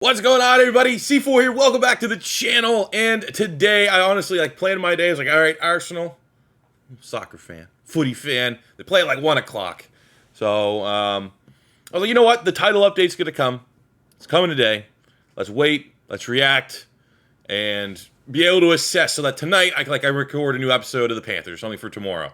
What's going on, everybody? C4 here. Welcome back to the channel. And today, I honestly planned my day. I was like, all right, Arsenal, soccer fan, footy fan. They play at like 1 o'clock. So I was like, you know what? The title update's gonna come. It's coming today. Let's wait. Let's react and be able to assess so that tonight I record a new episode of the Panthers, something for tomorrow.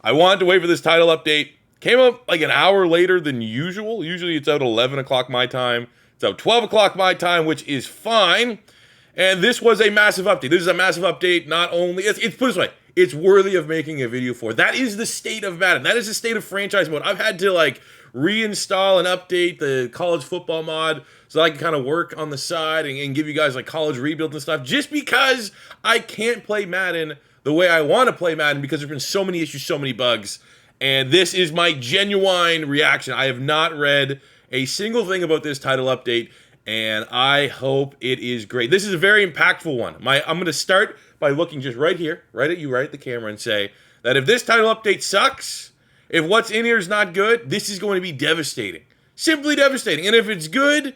I wanted to wait for this title update. Came up like an hour later than usual. Usually it's out 11 o'clock my time. So 12 o'clock my time, which is fine. And this was a massive update. This is a massive update. Not only, it's put it this way, it's worthy of making a video for. That is the state of Madden. That is the state of franchise mode. I've had to reinstall and update the college football mod so that I can kind of work on the side and give you guys college rebuilds and stuff, just because I can't play Madden the way I want to play Madden because there's been so many issues, so many bugs. And this is my genuine reaction. I have not read a single thing about this title update, and I hope it is great. This is a very impactful one. I'm going to start by looking just right here, right at you, right at the camera, and say that if this title update sucks, if what's in here is not good, this is going to be devastating. Simply devastating. And if it's good,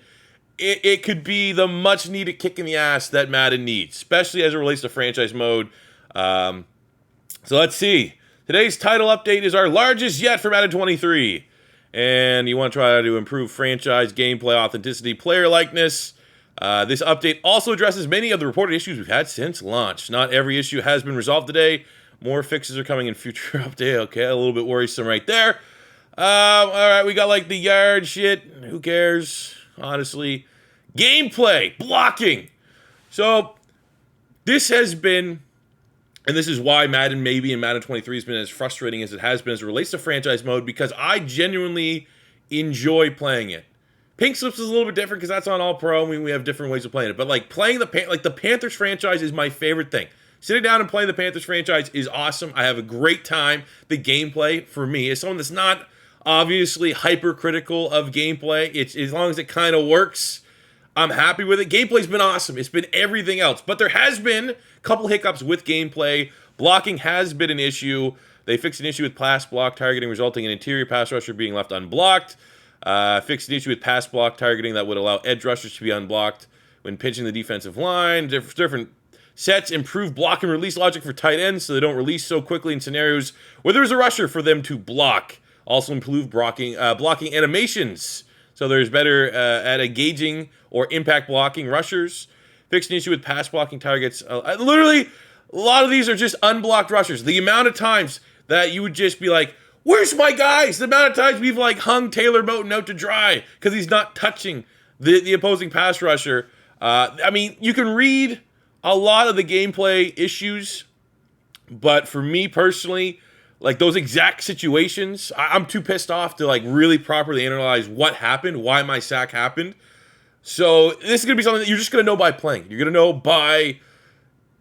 it could be the much-needed kick in the ass that Madden needs, especially as it relates to franchise mode. So let's see. Today's title update is our largest yet for Madden 23. And you want to try to improve franchise gameplay, authenticity, player likeness. This update also addresses many of the reported issues we've had since launch. Not every issue has been resolved today. More fixes are coming in future update. Okay, a little bit worrisome right there. All right, we got the yard shit. Who cares? Honestly. Gameplay, blocking. So this has been, and this is why Madden maybe in Madden 23 has been as frustrating as it has been as it relates to franchise mode, because I genuinely enjoy playing it. Pink Slips is a little bit different because that's on All Pro. I mean, we have different ways of playing it. But playing the Panthers franchise is my favorite thing. Sitting down and playing the Panthers franchise is awesome. I have a great time. The gameplay, for me, is someone that's not obviously hypercritical of gameplay. It's as long as it kind of works, I'm happy with it. Gameplay's been awesome. It's been everything else. But there has been a couple hiccups with gameplay. Blocking has been an issue. They fixed an issue with pass block targeting, resulting in interior pass rusher being left unblocked. Fixed an issue with pass block targeting that would allow edge rushers to be unblocked when pinching the defensive line. Different sets improve block and release logic for tight ends so they don't release so quickly in scenarios where there's a rusher for them to block. Also improve blocking animations, so there's better at engaging or impact blocking rushers. Fixed an issue with pass blocking targets. Literally, a lot of these are just unblocked rushers. The amount of times that you would just be like, where's my guys? The amount of times we've hung Taylor Moton out to dry because he's not touching the opposing pass rusher. I mean, you can read a lot of the gameplay issues, but for me personally, those exact situations, I'm too pissed off to really properly analyze what happened, why my sack happened. So this is going to be something that you're just going to know by playing. You're going to know by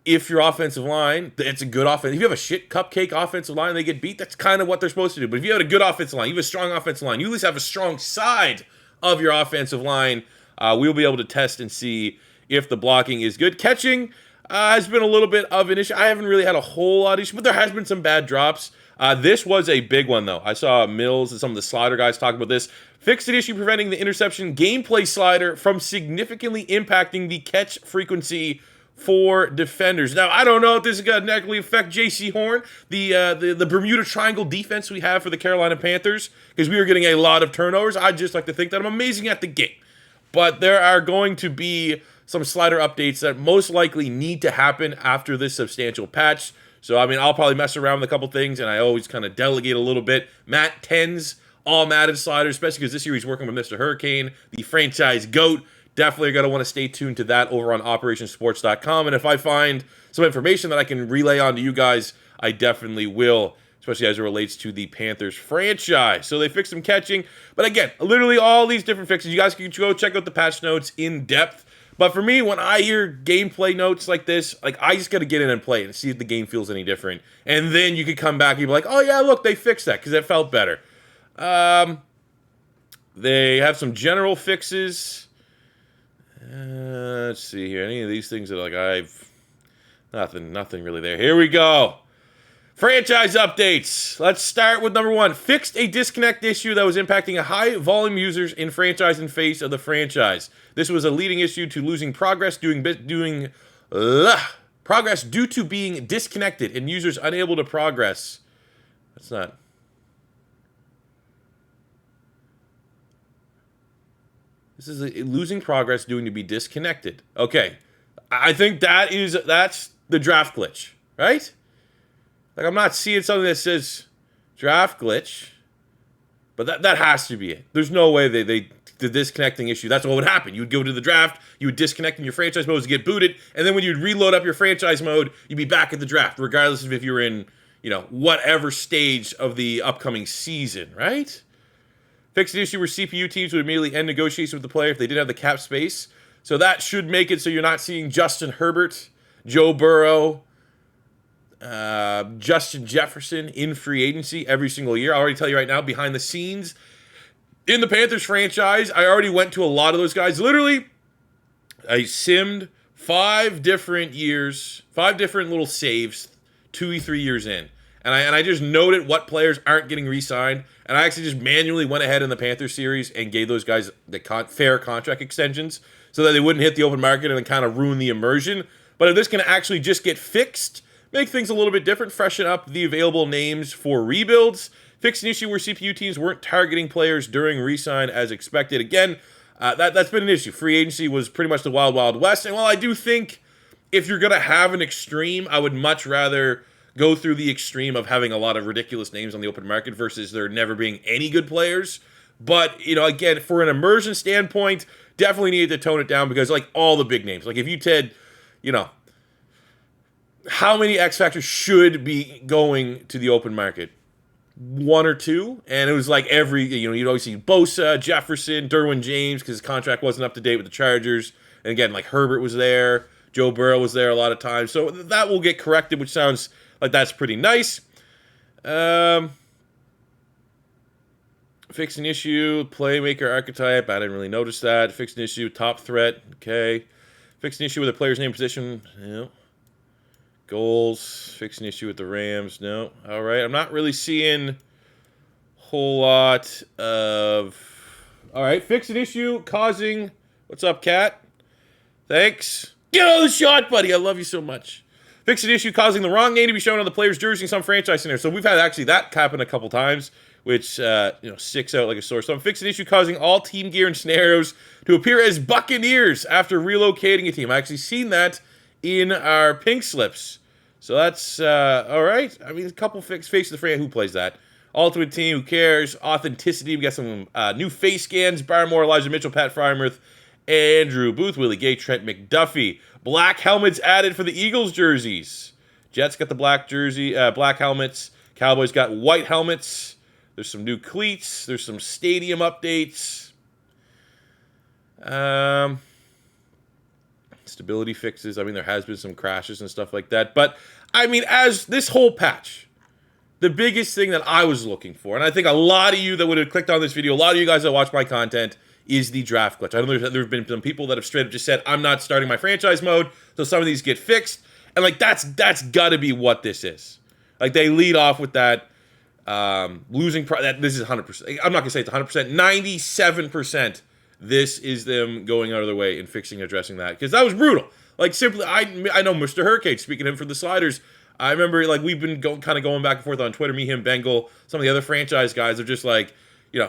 if your offensive line, it's a good offense. If you have a shit cupcake offensive line and they get beat, that's kind of what they're supposed to do. But if you have a good offensive line, you have a strong offensive line, you at least have a strong side of your offensive line, we'll be able to test and see if the blocking is good. Catching has been a little bit of an issue. I haven't really had a whole lot of issues, but there has been some bad drops. This was a big one, though. I saw Mills and some of the slider guys talk about this. Fixed an issue preventing the interception gameplay slider from significantly impacting the catch frequency for defenders. Now, I don't know if this is going to negatively affect J.C. Horn, the Bermuda Triangle defense we have for the Carolina Panthers, because we are getting a lot of turnovers. I just like to think that I'm amazing at the game. But there are going to be some slider updates that most likely need to happen after this substantial patch. So, I mean, I'll probably mess around with a couple things, and I always kind of delegate a little bit. Matt tends all Madden sliders, especially because this year he's working with Mr. Hurricane, the franchise GOAT. Definitely going to want to stay tuned to that over on operationsports.com. And if I find some information that I can relay on to you guys, I definitely will, especially as it relates to the Panthers franchise. So they fixed some catching. But again, literally all these different fixes. You guys can go check out the patch notes in depth. But for me, when I hear gameplay notes like this, I just got to get in and play it and see if the game feels any different. And then you could come back and be like, oh yeah, look, they fixed that because it felt better. They have some general fixes. Let's see here. Any of these things that I've... Nothing really there. Here we go. Franchise updates. Let's start with number 1. Fixed a disconnect issue that was impacting a high volume users in franchise and face of the franchise. This was a leading issue to losing progress progress due to being disconnected and users unable to progress. That's not. This is losing progress due to be disconnected. Okay. I think that's the draft glitch, right? Like, I'm not seeing something that says draft glitch, but that has to be it. There's no way the disconnecting issue, that's what would happen. You would go to the draft, you would disconnect in your franchise modes to get booted, and then when you'd reload up your franchise mode, you'd be back at the draft, regardless of if you were in, whatever stage of the upcoming season, right? Fixed an issue where CPU teams would immediately end negotiations with the player if they didn't have the cap space. So that should make it so you're not seeing Justin Herbert, Joe Burrow, Justin Jefferson in free agency every single year. I'll already tell you right now, behind the scenes in the Panthers franchise, I already went to a lot of those guys. Literally, I simmed 5 different years, 5 different little saves, 2-3 years in. And I just noted what players aren't getting re-signed. And I actually just manually went ahead in the Panthers series and gave those guys the fair contract extensions so that they wouldn't hit the open market and then kind of ruin the immersion. But if this can actually just get fixed, make things a little bit different, freshen up the available names for rebuilds, fix an issue where CPU teams weren't targeting players during re-sign as expected. Again, that's been an issue. Free agency was pretty much the wild, wild west. And while I do think if you're going to have an extreme, I would much rather go through the extreme of having a lot of ridiculous names on the open market versus there never being any good players. But, again, for an immersion standpoint, definitely needed to tone it down because, like, all the big names. Like, if you said, how many X Factors should be going to the open market? 1 or 2? And it was like you'd always see Bosa, Jefferson, Derwin James, because his contract wasn't up to date with the Chargers. And again, like Herbert was there, Joe Burrow was there a lot of times. So that will get corrected, which sounds like that's pretty nice. Fix an issue, playmaker archetype. I didn't really notice that. Fix an issue, top threat. Okay. Fix an issue with a player's name position. No. Goals. Fix an issue with the Rams. No. All right. I'm not really seeing a whole lot of... All right. Fix an issue causing... What's up, Cat? Thanks. Get on the shot, buddy. I love you so much. Fix an issue causing the wrong name to be shown on the player's jersey in some franchise scenarios. So we've had actually that happen a couple times, which sticks out like a sore thumb. Fix an issue causing all team gear and scenarios to appear as Buccaneers after relocating a team. I actually seen that in our pink slips. So that's all right. I mean, a couple faces of the franchise. Who plays that? Ultimate Team, who cares? Authenticity, we got some new face scans. Barmore, Elijah Mitchell, Pat Frymuth, Andrew Booth, Willie Gay, Trent McDuffie. Black helmets added for the Eagles jerseys. Jets got the black helmets. Cowboys got white helmets. There's some new cleats. There's some stadium updates. Stability fixes. I mean, there has been some crashes and stuff like that. But, I mean, as this whole patch, the biggest thing that I was looking for, and I think a lot of you that would have clicked on this video, a lot of you guys that watch my content, is the draft glitch. I know there have been some people that have straight up just said, I'm not starting my franchise mode, so some of these get fixed. And, like, that's got to be what this is. Like, they lead off with that this is 100%. I'm not going to say it's 100%. 97%. This is them going out of their way and addressing that. Because that was brutal. Like, simply, I know Mr. Hurricane, speaking of him for the sliders, I remember, like, we've been going back and forth on Twitter, me, him, Bengal, some of the other franchise guys are just like,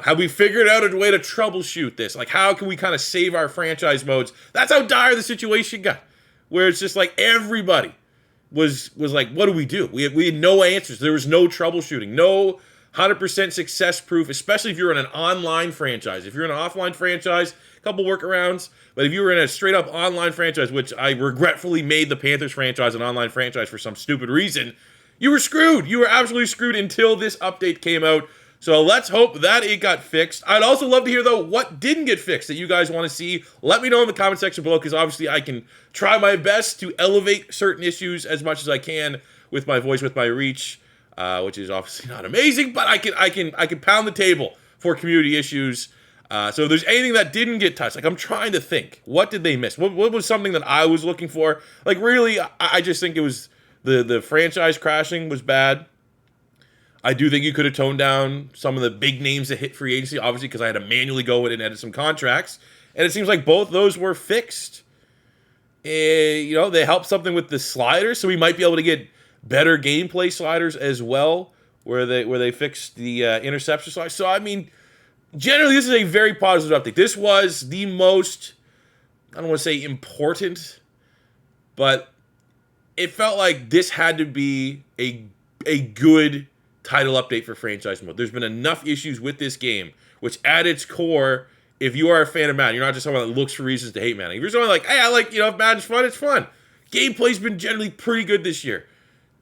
have we figured out a way to troubleshoot this? Like, how can we kind of save our franchise modes? That's how dire the situation got. Where it's just like everybody was like, what do we do? We had no answers. There was no troubleshooting. No 100% success proof, especially if you're in an online franchise. If you're in an offline franchise, a couple workarounds. But if you were in a straight up online franchise, which I regretfully made the Panthers franchise an online franchise for some stupid reason, you were screwed. You were absolutely screwed until this update came out. So let's hope that it got fixed. I'd also love to hear, though, what didn't get fixed that you guys want to see. Let me know in the comment section below, because obviously I can try my best to elevate certain issues as much as I can with my voice, with my reach, which is obviously not amazing, but I can pound the table for community issues. So if there's anything that didn't get touched, like, I'm trying to think, what did they miss? What was something that I was looking for? Like, really, I just think it was the franchise crashing was bad. I do think you could have toned down some of the big names that hit free agency, obviously, because I had to manually go in and edit some contracts. And it seems like both those were fixed. They helped something with the sliders, so we might be able to get better gameplay sliders as well, where they fixed the interception sliders. So, I mean, generally, this is a very positive update. This was the most, I don't want to say important, but it felt like this had to be a good title update for franchise mode. There's been enough issues with this game, which at its core, if you are a fan of Madden, you're not just someone that looks for reasons to hate Madden. If you're someone like, hey, I like, if Madden's fun, it's fun. Gameplay's been generally pretty good this year.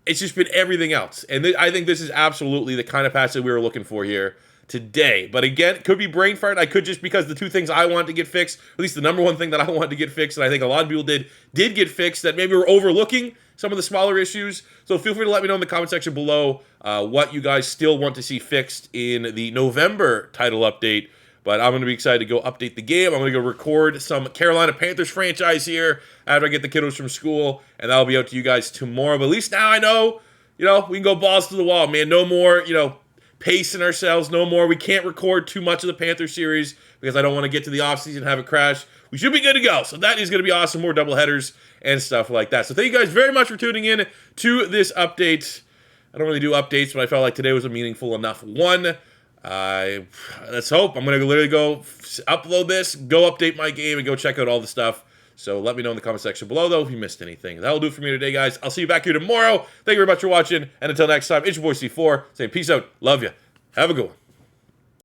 It's just been everything else. And I think this is absolutely the kind of patch that we were looking for here today. But again, it could be brain fart. I could just, because the two things I wanted to get fixed, at least the number one thing that I wanted to get fixed, and I think a lot of people did get fixed, that maybe we're overlooking some of the smaller issues. So feel free to let me know in the comment section below what you guys still want to see fixed in the November title update. But I'm going to be excited to go update the game. I'm going to go record some Carolina Panthers franchise here after I get the kiddos from school, and that'll be out to you guys tomorrow. But at least now I know, we can go balls to the wall, man. No more, pacing ourselves. No more. We can't record too much of the Panther series because I don't want to get to the offseason and have it crash. We should be good to go. So that is going to be awesome. More doubleheaders and stuff like that. So thank you guys very much for tuning in to this update. I don't really do updates, but I felt like today was a meaningful enough one. Let's hope. I'm going to literally go upload this, go update my game, and go check out all the stuff. So let me know in the comment section below, though, if you missed anything. That'll do it for me today, guys. I'll see you back here tomorrow. Thank you very much for watching. And until next time, it's your boy C4 saying peace out. Love you. Have a good one.